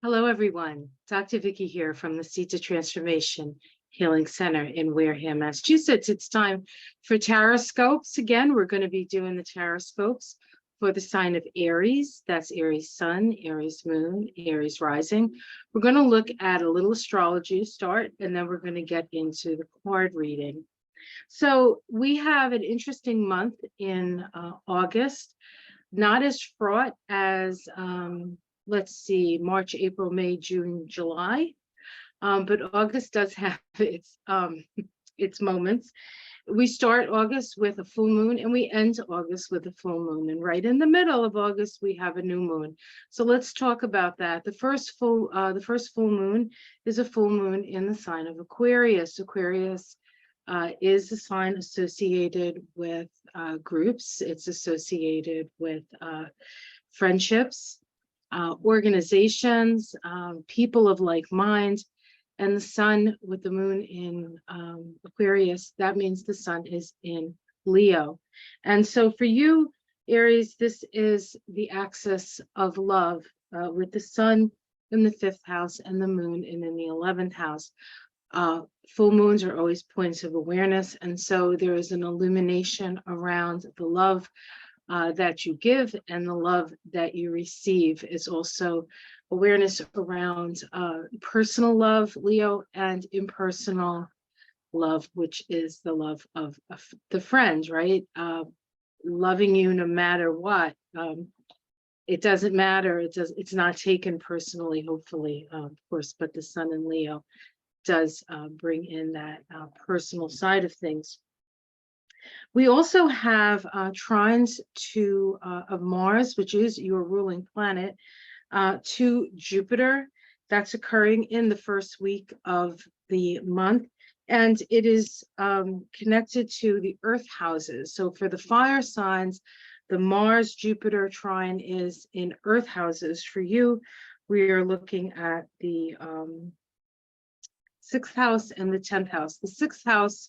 Hello, everyone. Dr. Vicky here from the Seeds of Transformation Healing Center in Wareham, Massachusetts. It's time for Taroscopes. Again, we're going to be doing the Taroscopes for the sign of Aries. That's Aries Sun, Aries Moon, Aries Rising. We're going to look at a little astrology to start, and then we're going to get into the card reading. So we have an interesting month in August, not as fraught as let's see, March, April, May, June, July. But August does have its moments. We start August with a full moon and we end August with a full moon. And right in the middle of August, we have a new moon. So let's talk about that. The first full moon is a full moon in the sign of Aquarius. Aquarius is a sign associated with groups. It's associated with friendships, organizations, people of like mind, and the sun with the moon in Aquarius, that means the sun is in Leo. And so for you, Aries, this is the axis of love with the sun in the 5th house and the moon in the 11th house. Full moons are always points of awareness. And so there is an illumination around the love that you give and the love that you receive. Is also awareness around personal love, Leo, and impersonal love, which is the love of the friends, right? Loving you no matter what. It doesn't matter. It's not taken personally, hopefully, of course, but the sun in Leo does bring in that personal side of things. We also have trines of Mars, which is your ruling planet, to Jupiter. That's occurring in the first week of the month. And it is connected to the earth houses. So for the fire signs, the Mars-Jupiter trine is in earth houses. For you, we are looking at the 6th house and the 10th house. The 6th house,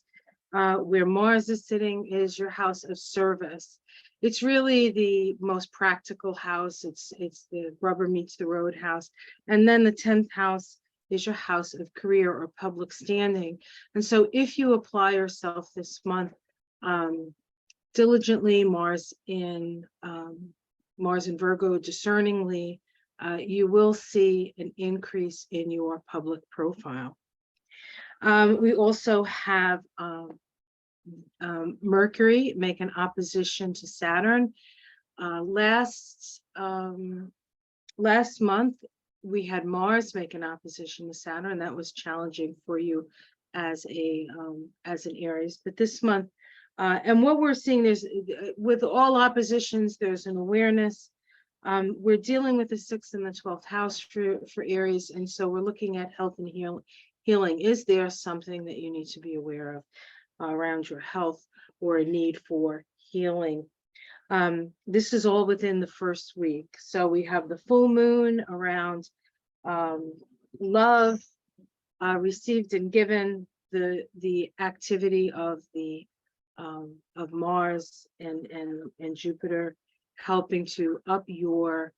where Mars is sitting, is your house of service. It's really the most practical house. It's the rubber meets the road house. And then the 10th house is your house of career or public standing. And so if you apply yourself this month diligently, Mars in Virgo, discerningly, you will see an increase in your public profile. We also have Mercury make an opposition to Saturn. Last month, we had Mars make an opposition to Saturn. That was challenging for you as an Aries. But this month, and what we're seeing is, with all oppositions, there's an awareness. We're dealing with the 6th and the 12th house for Aries, and so we're looking at health and healing. Is there something that you need to be aware of around your health or a need for healing? This is all within the first week. So we have the full moon around love received and given, the activity of Mars and Jupiter helping to up your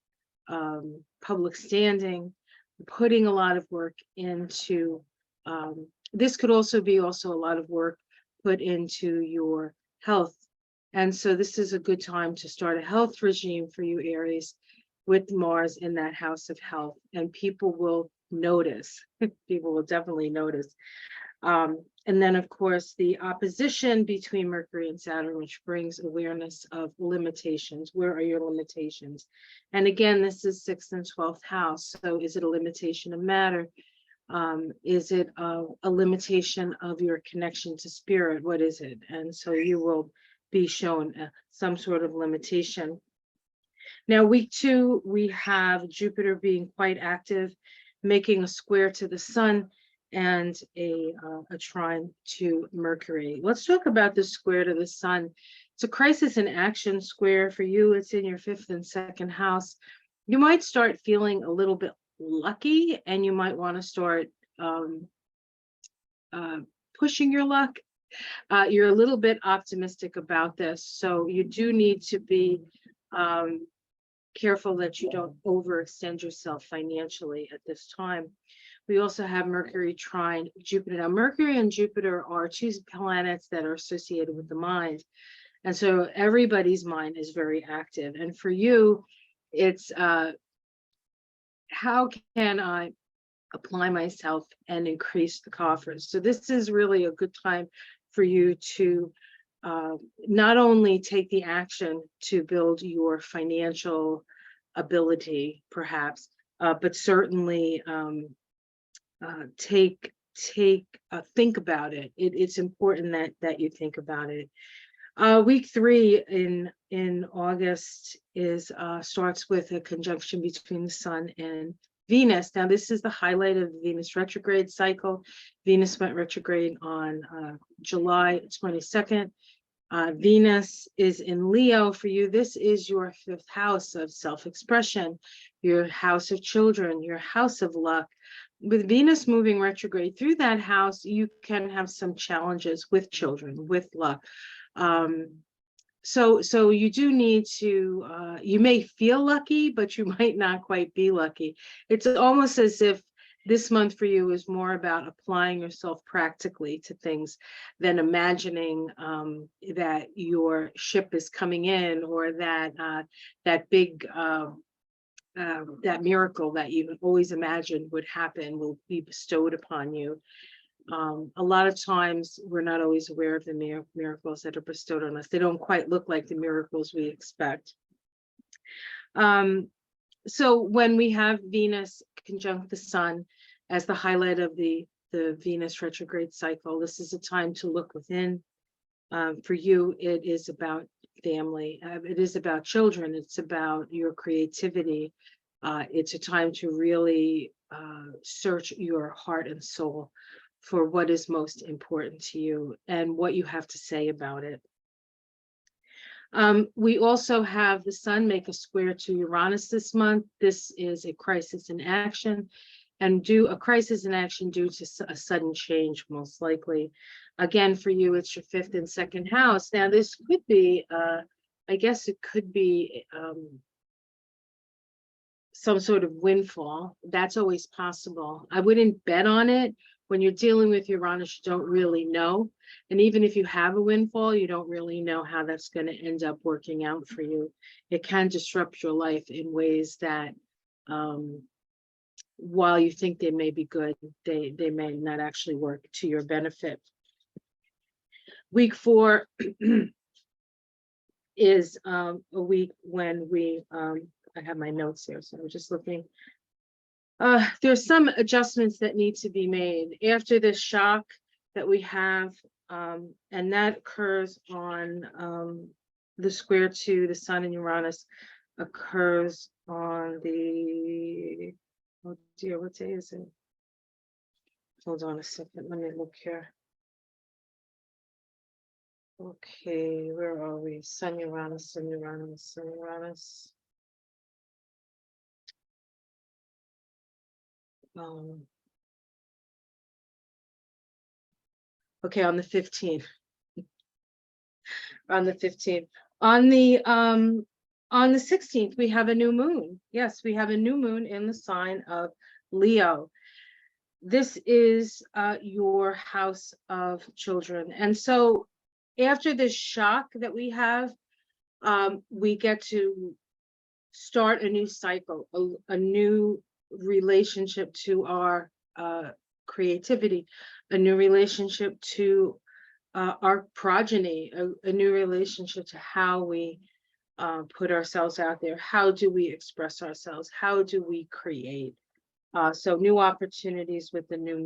public standing, putting a lot of work into this could also be a lot of work put into your health. And so this is a good time to start a health regime for you, Aries, with Mars in that house of health. And people will notice. People will definitely notice. And then, of course, the opposition between Mercury and Saturn, which brings awareness of limitations. Where are your limitations? And again, this is 6th and 12th house. So is it a limitation of matter? Is it a limitation of your connection to spirit? What is it? And so you will be shown some sort of limitation. Now, week 2, we have Jupiter being quite active, making a square to the sun and a trine to Mercury. Let's talk about the square to the sun. It's a crisis in action square for you. It's in your 5th and 2nd house. You might start feeling a little bit lucky, and you might want to start pushing your luck. You're a little bit optimistic about this, so you do need to be careful that you don't overextend yourself financially at this time. We also have Mercury trine Jupiter. Now, Mercury and Jupiter are two planets that are associated with the mind. And so everybody's mind is very active. And for you, it's how can I apply myself and increase the coffers? So this is really a good time for you to not only take the action to build your financial ability, perhaps, but certainly think about it. It's important that you think about it. Week 3 in August is starts with a conjunction between the Sun and Venus. Now, this is the highlight of the Venus retrograde cycle. Venus went retrograde on July 22nd. Venus is in Leo for you. This is your 5th house of self-expression, your house of children, your house of luck. With Venus moving retrograde through that house, you can have some challenges with children, with luck. So you do need to, you may feel lucky, but you might not quite be lucky. It's almost as if this month for you is more about applying yourself practically to things than imagining that your ship is coming in, or that that big that miracle that you always imagined would happen will be bestowed upon you. A lot of times we're not always aware of the miracles that are bestowed on us. They don't quite look like the miracles we expect. So when we have Venus conjunct the Sun as the highlight of the Venus retrograde cycle, this is a time to look within. For you, it is about family. It is about children. It's about your creativity. It's a time to really search your heart and soul for what is most important to you and what you have to say about it. We also have the Sun make a square to Uranus this month. This is a crisis in action, and a crisis in action due to a sudden change, most likely. Again, for you, it's your 5th and 2nd house. Now, this could be, I guess it could be some sort of windfall. That's always possible. I wouldn't bet on it. When you're dealing with Uranus, you don't really know. And even if you have a windfall, you don't really know how that's going to end up working out for you. It can disrupt your life in ways that, while you think they may be good, they may not actually work to your benefit. Week 4 is a week when I have my notes here, so I'm just looking. There's some adjustments that need to be made after this shock that we have, and that occurs on the square to the Sun and Uranus occurs on the, oh dear, what day is it? Hold on a second, let me look here. Okay, where are we? Sun, Uranus, Sun, Uranus, Sun, Uranus. Okay, on the 15th. On the 15th. On the 16th, we have a new moon. Yes, we have a new moon in the sign of Leo. This is your house of children. And so after this shock that we have, we get to start a new cycle, a new relationship to our creativity, a new relationship to our progeny, a new relationship to how we put ourselves out there. How do we express ourselves? How do we create? So new opportunities with the new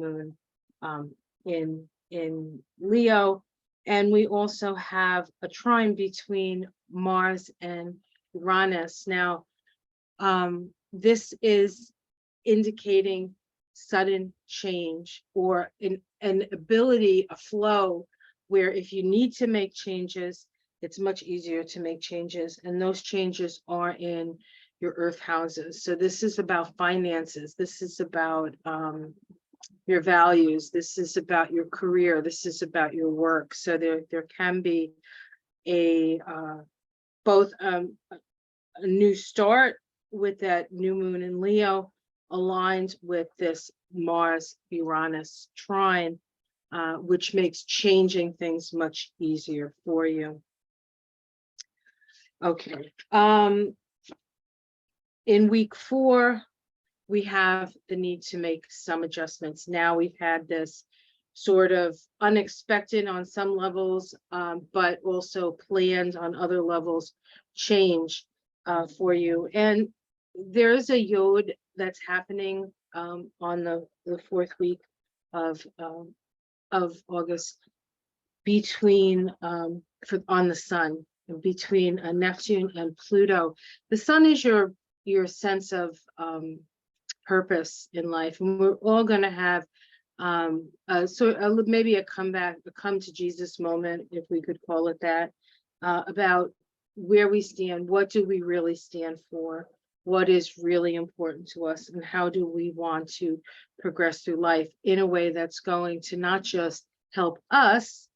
moon in Leo. And we also have a trine between Mars and Uranus. Now, this is indicating sudden change, or an ability, a flow, where if you need to make changes, it's much easier to make changes. And those changes are in your earth houses. So this is about finances. This is about your values. This is about your career. This is about your work. So there can be both a new start with that new moon in Leo, aligned with this Mars-Uranus trine, which makes changing things much easier for you. Okay. In week 4, we have the need to make some adjustments. Now we've had this sort of unexpected on some levels, but also planned on other levels change for you. And there's a yod that's happening on the 4th week of August between on the sun, between Neptune and Pluto. The sun is your sense of purpose in life, and we're all going to have maybe a comeback, a come to Jesus moment, if we could call it that, about where we stand, what do we really stand for, what is really important to us, and how do we want to progress through life in a way that's going to not just help us,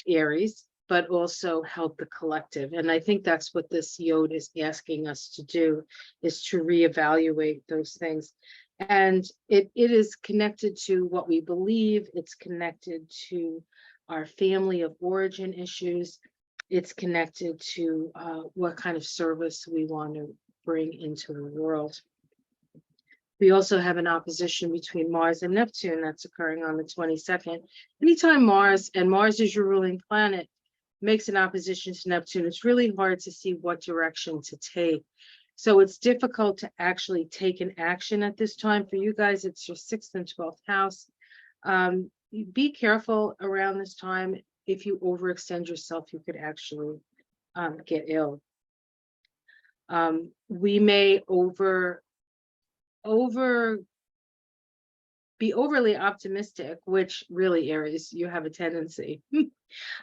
Aries, but also help the collective. And I think that's what this yod is asking us to do, is to reevaluate those things. And it is connected to what we believe. It's connected to our family of origin issues. It's connected to what kind of service we want to bring into the world. We also have an opposition between Mars and Neptune that's occurring on the 22nd. Anytime Mars is your ruling planet, makes an opposition to Neptune, it's really hard to see what direction to take. So it's difficult to actually take an action at this time. For you guys, it's your 6th and 12th house. Be careful around this time. If you overextend yourself, you could actually get ill. We may be overly optimistic, which really, Aries, you have a tendency.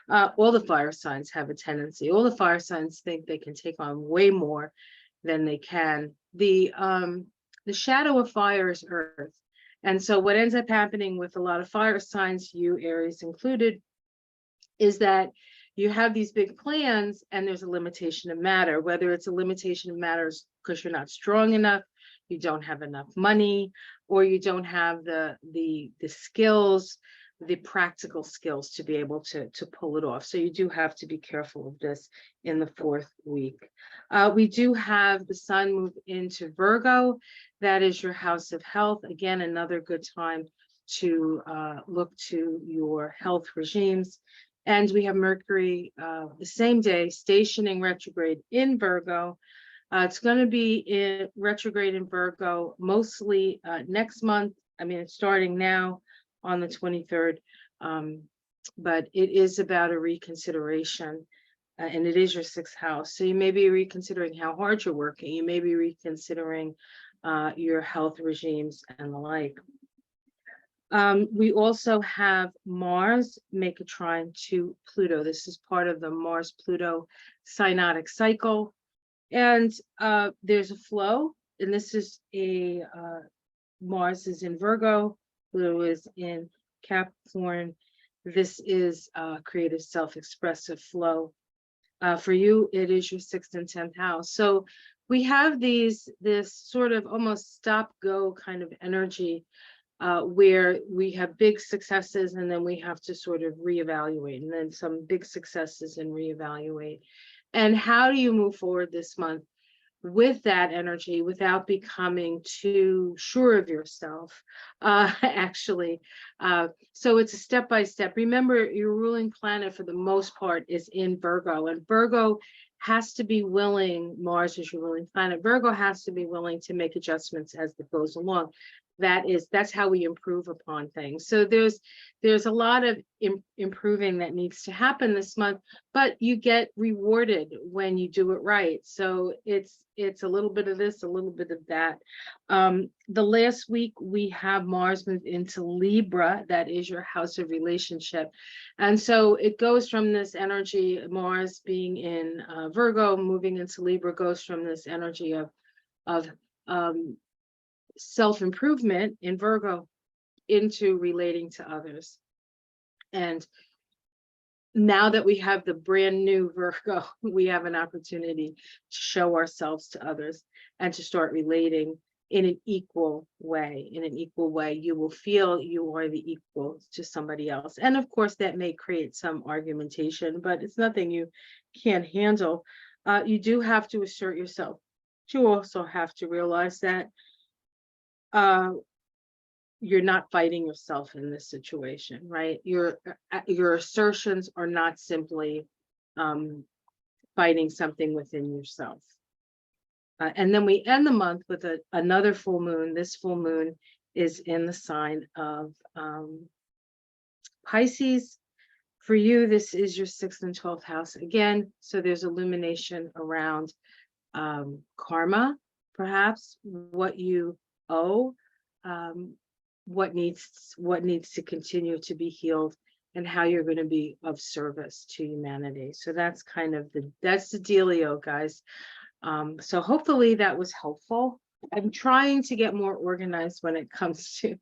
All the fire signs have a tendency. All the fire signs think they can take on way more than they can. The shadow of fire is Earth. And so what ends up happening with a lot of fire signs, you Aries included, is that you have these big plans and there's a limitation of matter, whether it's a limitation of matter because you're not strong enough, you don't have enough money, or you don't have the skills, the practical skills to be able to pull it off. So you do have to be careful of this in the 4th week. We do have the sun move into Virgo. That is your house of health. Again, another good time to look to your health regimes. And we have Mercury the same day stationing retrograde in Virgo. It's going to be in retrograde in Virgo mostly next month. I mean, it's starting now on the 23rd, but it is about a reconsideration, and it is your 6th house. So you may be reconsidering how hard you're working. You may be reconsidering your health regimes and the like. We also have Mars make a trine to Pluto. This is part of the Mars-Pluto synodic cycle. And there's a flow, and this is Mars is in Virgo, Pluto is in Capricorn. This is creative, self-expressive flow. For you, it is your 6th and 10th house. So we have this sort of almost stop-go kind of energy where we have big successes and then we have to sort of reevaluate, and then some big successes and reevaluate. And how do you move forward this month with that energy without becoming too sure of yourself, actually? So it's a step-by-step. Remember, your ruling planet for the most part is in Virgo, and Virgo has to be willing, Mars is your ruling planet, Virgo has to be willing to make adjustments as it goes along. That's how we improve upon things. So there's a lot of improving that needs to happen this month, but you get rewarded when you do it right. So it's a little bit of this, a little bit of that. The last week we have Mars move into Libra. That is your house of relationship. And so it goes from this energy, Mars being in Virgo, moving into Libra, goes from this energy of self-improvement in Virgo into relating to others. And now that we have the brand new Virgo, we have an opportunity to show ourselves to others and to start relating in an equal way. In an equal way, you will feel you are the equal to somebody else. And of course, that may create some argumentation, but it's nothing you can't handle. You do have to assert yourself. You also have to realize that you're not fighting yourself in this situation, right? Your assertions are not simply fighting something within yourself. And then we end the month with another full moon. This full moon is in the sign of Pisces. For you, this is your 6th and 12th house again. So there's illumination around karma, perhaps what you owe, what needs to continue to be healed, and how you're going to be of service to humanity. So that's kind of that's the dealio, guys. So hopefully that was helpful. I'm trying to get more organized when it comes to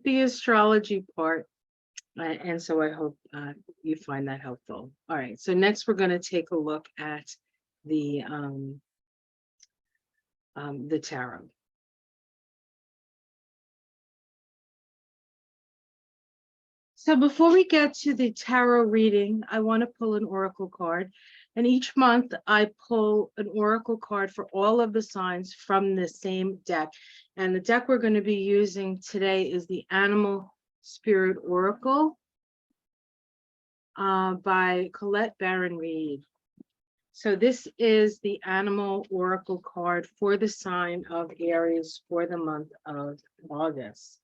the astrology part. And so I hope you find that helpful. All right, so next we're going to take a look at the tarot. So before we get to the tarot reading, I want to pull an oracle card. And each month I pull an oracle card for all of the signs from the same deck. And the deck we're going to be using today is the Animal Spirit Oracle by Colette Baron-Reed. So this is the Animal Oracle card for the sign of Aries for the month of August.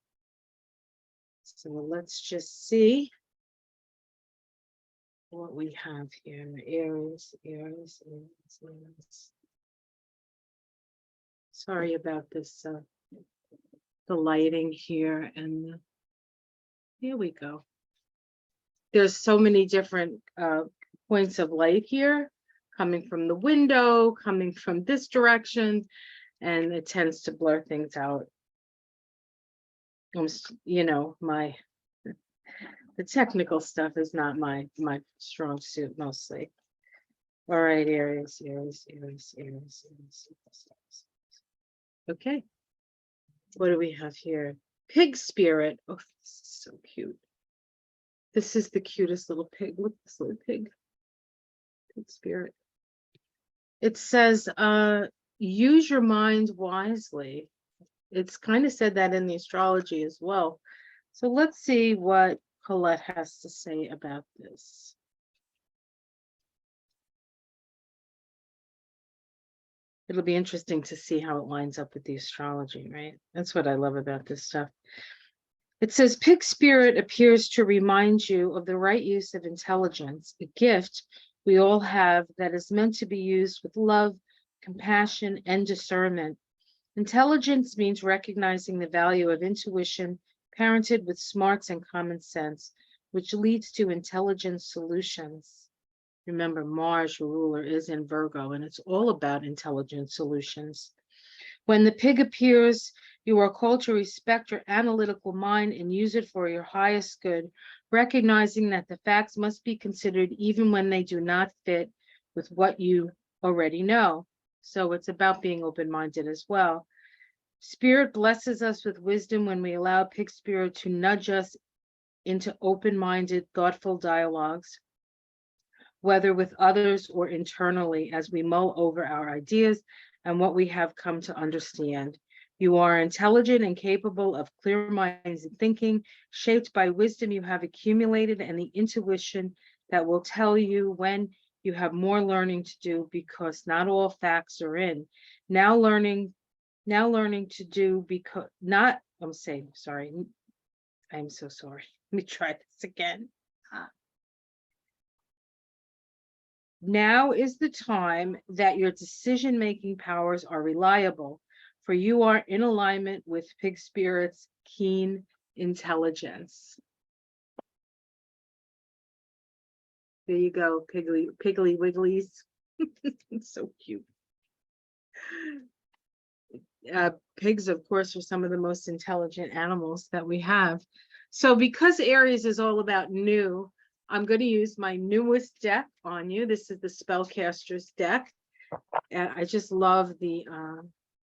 So let's just see what we have here. Aries. Sorry about this, the lighting here, and here we go. There's so many different points of light here, coming from the window, coming from this direction, and it tends to blur things out. You know, the technical stuff is not my strong suit mostly. All right, Aries. Okay, what do we have here? Pig spirit. Oh, this is so cute. This is the cutest little pig. Look at this little pig. Pig spirit. It says, use your mind wisely. It's kind of said that in the astrology as well. So let's see what Colette has to say about this. It'll be interesting to see how it lines up with the astrology, right? That's what I love about this stuff. It says, pig spirit appears to remind you of the right use of intelligence, a gift we all have that is meant to be used with love, compassion, and discernment. Intelligence means recognizing the value of intuition, parented with smarts and common sense, which leads to intelligent solutions. Remember, Mars, your ruler, is in Virgo, and it's all about intelligent solutions. When the pig appears, you are called to respect your analytical mind and use it for your highest good, recognizing that the facts must be considered even when they do not fit with what you already know. So it's about being open-minded as well. Spirit blesses us with wisdom when we allow pig spirit to nudge us into open-minded, thoughtful dialogues, whether with others or internally, as we mull over our ideas and what we have come to understand. You are intelligent and capable of clear minds and thinking, shaped by wisdom you have accumulated and the intuition that will tell you when you have more learning to do, because not all facts are in. Now learning to do because not, I'm so sorry. Let me try this again. Now is the time that your decision-making powers are reliable, for you are in alignment with pig spirit's keen intelligence. There you go, Piggly Wigglies. It's so cute. Pigs, of course, are some of the most intelligent animals that we have. So because Aries is all about new, I'm going to use my newest deck on you. This is the Spellcasters deck. And I just love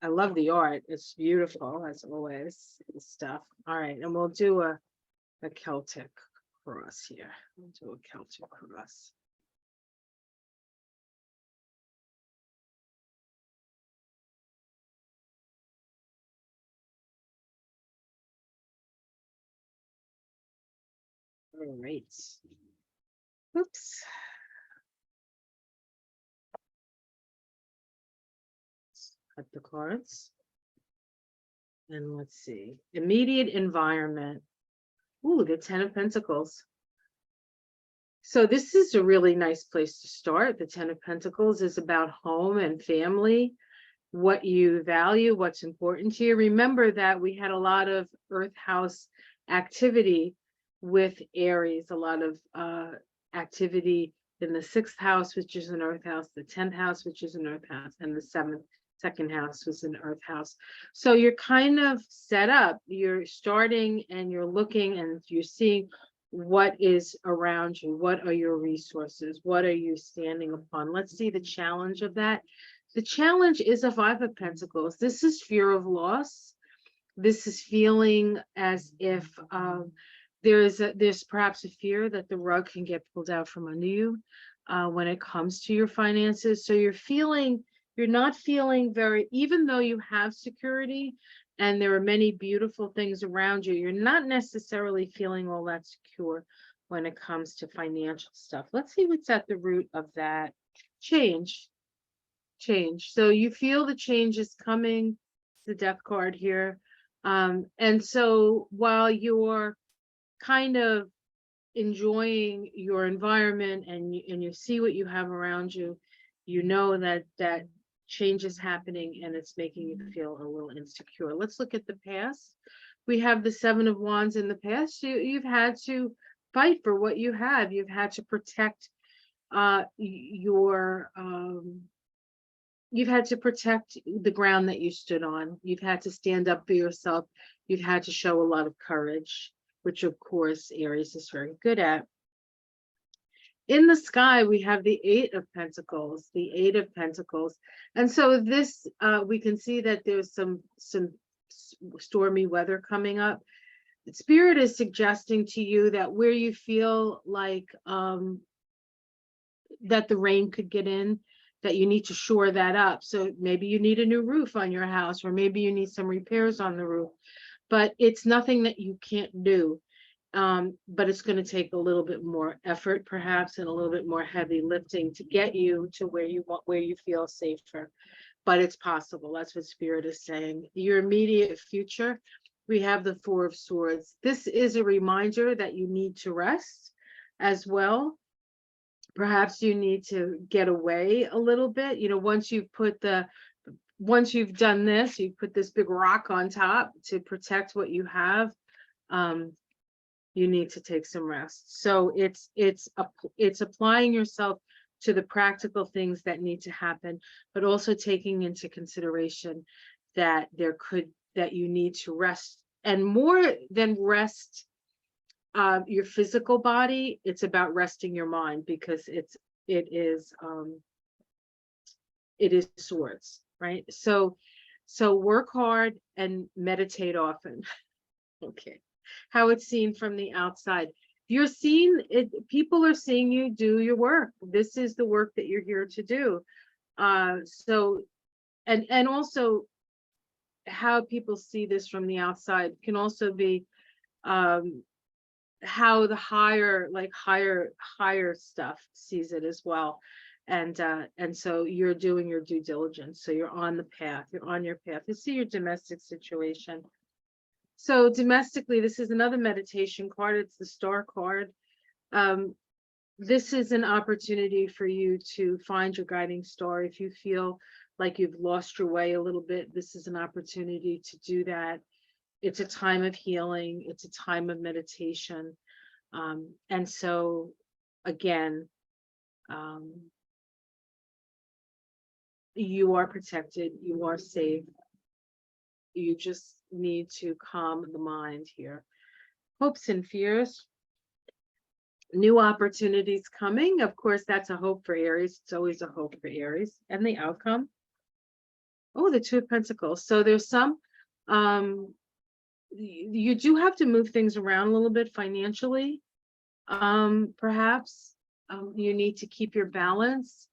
I love the art. It's beautiful as always, and stuff. All right, and we'll do a Celtic cross here. We'll do a Celtic cross. All right. Oops. Cut the cards. And let's see. Immediate environment. Ooh, the 10 of Pentacles. So this is a really nice place to start. The 10 of Pentacles is about home and family, what you value, what's important to you. Remember that we had a lot of Earth house activity with Aries, a lot of activity in the 6th house, which is an Earth house, the 10th house, which is an Earth house, and the 2nd house was an Earth house. So you're kind of set up, you're starting and you're looking and you're seeing what is around you, what are your resources, what are you standing upon. Let's see the challenge of that. The challenge is a 5 of Pentacles. This is fear of loss. This is feeling as if there's perhaps a fear that the rug can get pulled out from under you when it comes to your finances. So you're not feeling very, even though you have security and there are many beautiful things around you, you're not necessarily feeling all that secure when it comes to financial stuff. Let's see what's at the root of that. Change. So you feel the change is coming, the death card here. And so while you're kind of enjoying your environment and you see what you have around you, you know that change is happening and it's making you feel a little insecure. Let's look at the past. We have the 7 of Wands in the past. You've had to fight for what you have. You've had to protect you've had to protect the ground that you stood on. You've had to stand up for yourself. You've had to show a lot of courage, which of course Aries is very good at. In the sky, we have the 8 of Pentacles, the 8 of Pentacles. And so this, we can see that there's some stormy weather coming up. The Spirit is suggesting to you that where you feel like that the rain could get in, that you need to shore that up. So maybe you need a new roof on your house, or maybe you need some repairs on the roof, but it's nothing that you can't do. But it's going to take a little bit more effort, perhaps, and a little bit more heavy lifting to get you to where you feel safer. But it's possible. That's what Spirit is saying. Your immediate future, we have the 4 of Swords. This is a reminder that you need to rest as well. Perhaps you need to get away a little bit. You know, once you've done this, you put this big rock on top to protect what you have. You need to take some rest. So it's applying yourself to the practical things that need to happen, but also taking into consideration that you need to rest, and more than rest your physical body, it's about resting your mind, because it is swords, right? So work hard and meditate often. Okay. How it's seen from the outside. You're seen, people are seeing you do your work. This is the work that you're here to do. So, and also how people see this from the outside can also be how the higher stuff sees it as well. And so you're doing your due diligence. So you're on the path, you're on your path. You see your domestic situation. So domestically, this is another meditation card. It's the Star card. This is an opportunity for you to find your guiding star. If you feel like you've lost your way a little bit, this is an opportunity to do that. It's a time of healing. It's a time of meditation. And so, again, you are protected. You are safe. You just need to calm the mind here. Hopes and fears. New opportunities coming. Of course, that's a hope for Aries. It's always a hope for Aries. And the outcome. Oh, the Two of Pentacles. So there's some, you do have to move things around a little bit financially. Perhaps you need to keep your balance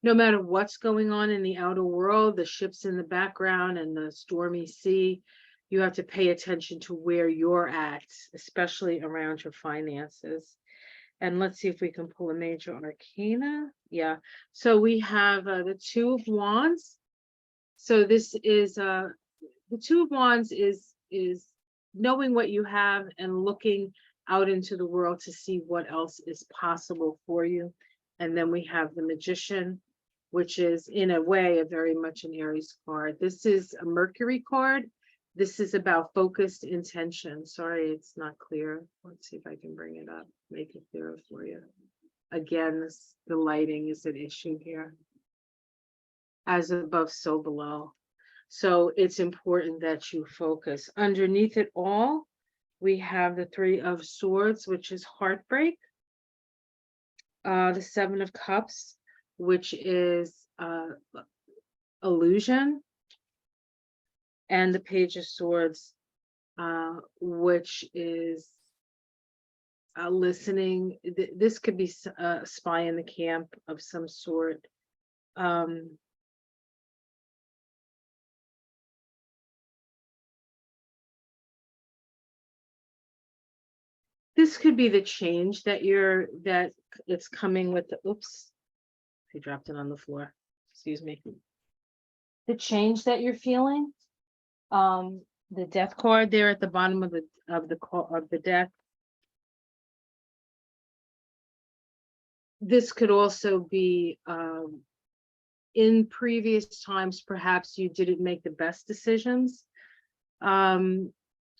no matter what's going on in the outer world, the ships in the background and the stormy sea. You have to pay attention to where you're at, especially around your finances. And let's see if we can pull a major arcana. Yeah. So we have the Two of Wands. So this is the Two of Wands is knowing what you have and looking out into the world to see what else is possible for you. And then we have the Magician, which is in a way a very much an Aries card. This is a Mercury card. This is about focused intention. Sorry, it's not clear. Let's see if I can bring it up, make it clearer for you. Again, the lighting is an issue here. As above, so below. So it's important that you focus. Underneath it all, we have the Three of Swords, which is heartbreak. The Seven of Cups, which is illusion. And the Page of Swords, which is listening. This could be a spy in the camp of some sort. This could be the change that it's coming with the, oops, I dropped it on the floor. Excuse me. The change that you're feeling. The Death card there at the bottom of the deck. This could also be in previous times, perhaps you didn't make the best decisions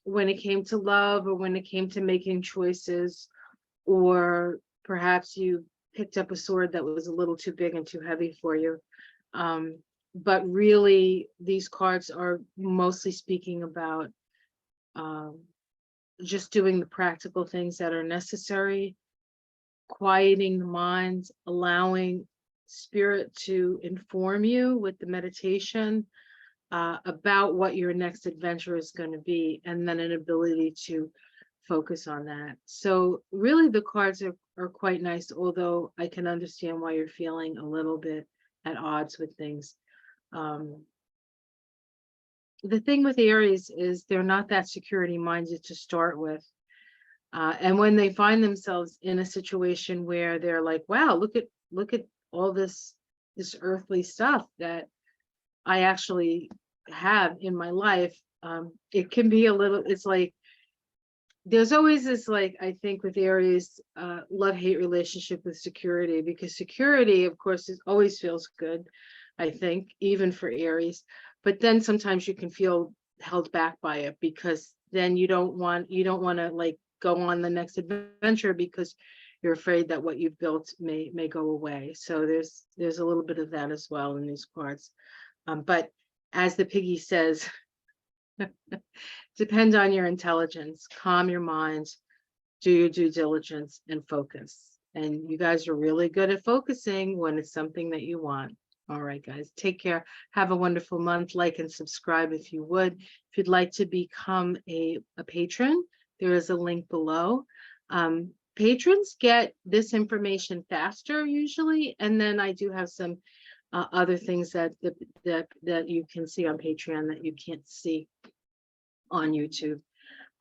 when it came to love or when it came to making choices, or perhaps you picked up a sword that was a little too big and too heavy for you. But really, these cards are mostly speaking about just doing the practical things that are necessary, quieting the mind, allowing spirit to inform you with the meditation about what your next adventure is going to be, and then an ability to focus on that. So really the cards are quite nice, although I can understand why you're feeling a little bit at odds with things. The thing with Aries is they're not that security minded to start with. And when they find themselves in a situation where they're like, wow, look at all this earthly stuff that I actually have in my life, it can be a little, it's like, there's always this, like, I think with Aries, love-hate relationship with security, because security, of course, always feels good, I think, even for Aries. But then sometimes you can feel held back by it, because then you don't want to like go on the next adventure because you're afraid that what you've built may go away. So there's a little bit of that as well in these cards. But as the piggy says, depend on your intelligence, calm your mind, do your due diligence, and focus. And you guys are really good at focusing when it's something that you want. All right, guys, take care. Have a wonderful month. Like and subscribe if you would. If you'd like to become a patron, there is a link below. Patrons get this information faster usually, and then I do have some other things that you can see on Patreon that you can't see on YouTube.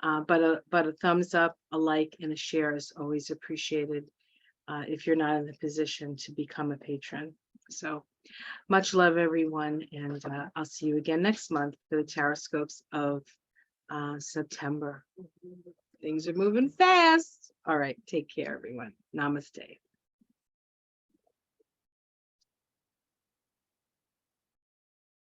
But a thumbs up, a like, and a share is always appreciated if you're not in the position to become a patron. So much love, everyone, and I'll see you again next month for the Taroscopes of September. Things are moving fast. All right, take care, everyone. Namaste.